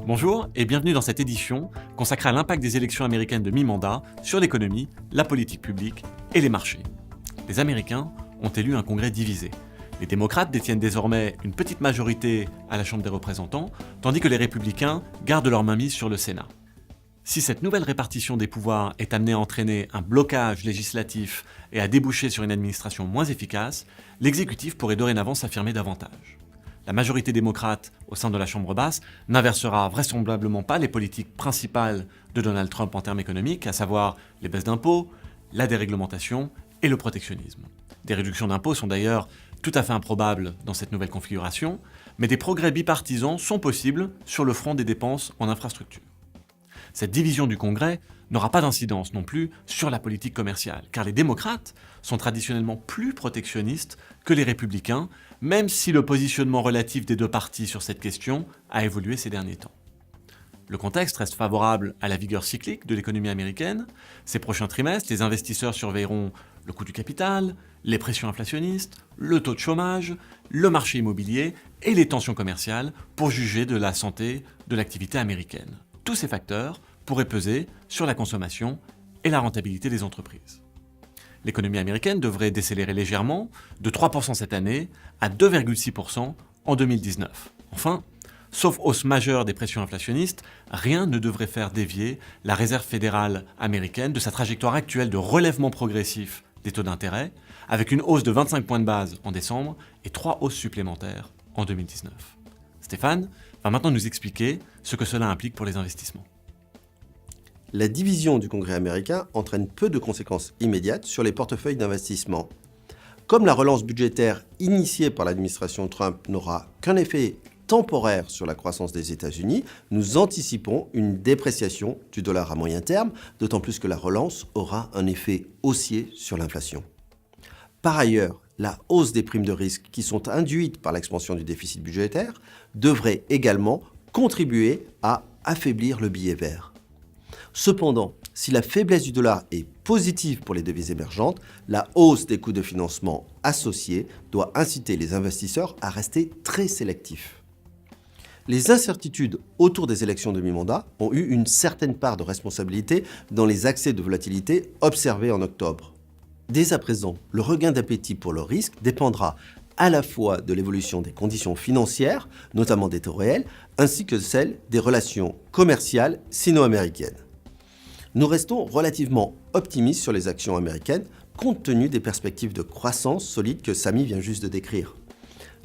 Bonjour et bienvenue dans cette édition consacrée à l'impact des élections américaines de mi-mandat sur l'économie, la politique publique et les marchés. Les Américains ont élu un Congrès divisé. Les démocrates détiennent désormais une petite majorité à la Chambre des représentants, tandis que les républicains gardent leur mainmise sur le Sénat. Si cette nouvelle répartition des pouvoirs est amenée à entraîner un blocage législatif et à déboucher sur une administration moins efficace, l'exécutif pourrait dorénavant s'affirmer davantage. La majorité démocrate au sein de la Chambre basse n'inversera vraisemblablement pas les politiques principales de Donald Trump en termes économiques, à savoir les baisses d'impôts, la déréglementation et le protectionnisme. Des réductions d'impôts sont d'ailleurs tout à fait improbables dans cette nouvelle configuration, mais des progrès bipartisans sont possibles sur le front des dépenses en infrastructure. Cette division du Congrès n'aura pas d'incidence non plus sur la politique commerciale, car les démocrates sont traditionnellement plus protectionnistes que les républicains, même si le positionnement relatif des deux partis sur cette question a évolué ces derniers temps. Le contexte reste favorable à la vigueur cyclique de l'économie américaine. Ces prochains trimestres, les investisseurs surveilleront le coût du capital, les pressions inflationnistes, le taux de chômage, le marché immobilier et les tensions commerciales pour juger de la santé de l'activité américaine. Tous ces facteurs pourraient peser sur la consommation et la rentabilité des entreprises. L'économie américaine devrait décélérer légèrement, de 3% cette année à 2,6% en 2019. Enfin, sauf hausse majeure des pressions inflationnistes, rien ne devrait faire dévier la Réserve fédérale américaine de sa trajectoire actuelle de relèvement progressif des taux d'intérêt, avec une hausse de 25 points de base en décembre et 3 hausses supplémentaires en 2019. Stéphane va maintenant nous expliquer ce que cela implique pour les investissements. La division du Congrès américain entraîne peu de conséquences immédiates sur les portefeuilles d'investissement. Comme la relance budgétaire initiée par l'administration Trump n'aura qu'un effet temporaire sur la croissance des États-Unis, nous anticipons une dépréciation du dollar à moyen terme, d'autant plus que la relance aura un effet haussier sur l'inflation. Par ailleurs, la hausse des primes de risque qui sont induites par l'expansion du déficit budgétaire devrait également contribuer à affaiblir le billet vert. Cependant, si la faiblesse du dollar est positive pour les devises émergentes, la hausse des coûts de financement associés doit inciter les investisseurs à rester très sélectifs. Les incertitudes autour des élections de mi-mandat ont eu une certaine part de responsabilité dans les accès de volatilité observés en octobre. Dès à présent, le regain d'appétit pour le risque dépendra à la fois de l'évolution des conditions financières, notamment des taux réels, ainsi que celle des relations commerciales sino-américaines. Nous restons relativement optimistes sur les actions américaines, compte tenu des perspectives de croissance solides que Samy vient juste de décrire.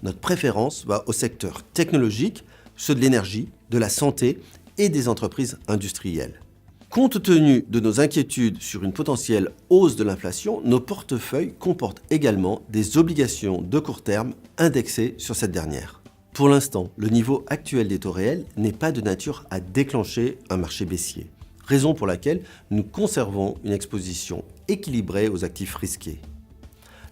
Notre préférence va au secteur technologique, ceux de l'énergie, de la santé et des entreprises industrielles. Compte tenu de nos inquiétudes sur une potentielle hausse de l'inflation, nos portefeuilles comportent également des obligations de court terme indexées sur cette dernière. Pour l'instant, le niveau actuel des taux réels n'est pas de nature à déclencher un marché baissier, raison pour laquelle nous conservons une exposition équilibrée aux actifs risqués.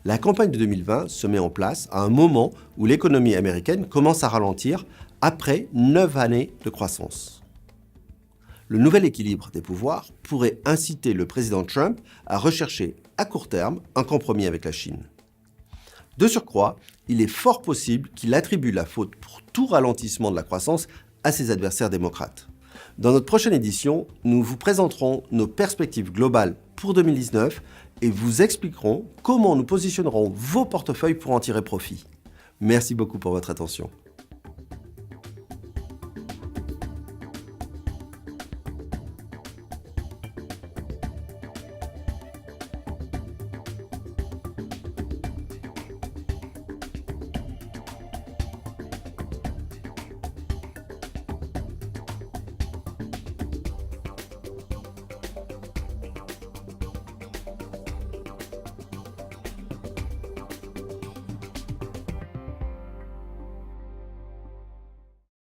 La campagne de 2020 se met en place à un moment où l'économie américaine commence à ralentir après 9 années de croissance. Le nouvel équilibre des pouvoirs pourrait inciter le président Trump à rechercher à court terme un compromis avec la Chine. De surcroît, il est fort possible qu'il attribue la faute pour tout ralentissement de la croissance à ses adversaires démocrates. Dans notre prochaine édition, nous vous présenterons nos perspectives globales pour 2019 et vous expliquerons comment nous positionnerons vos portefeuilles pour en tirer profit. Merci beaucoup pour votre attention.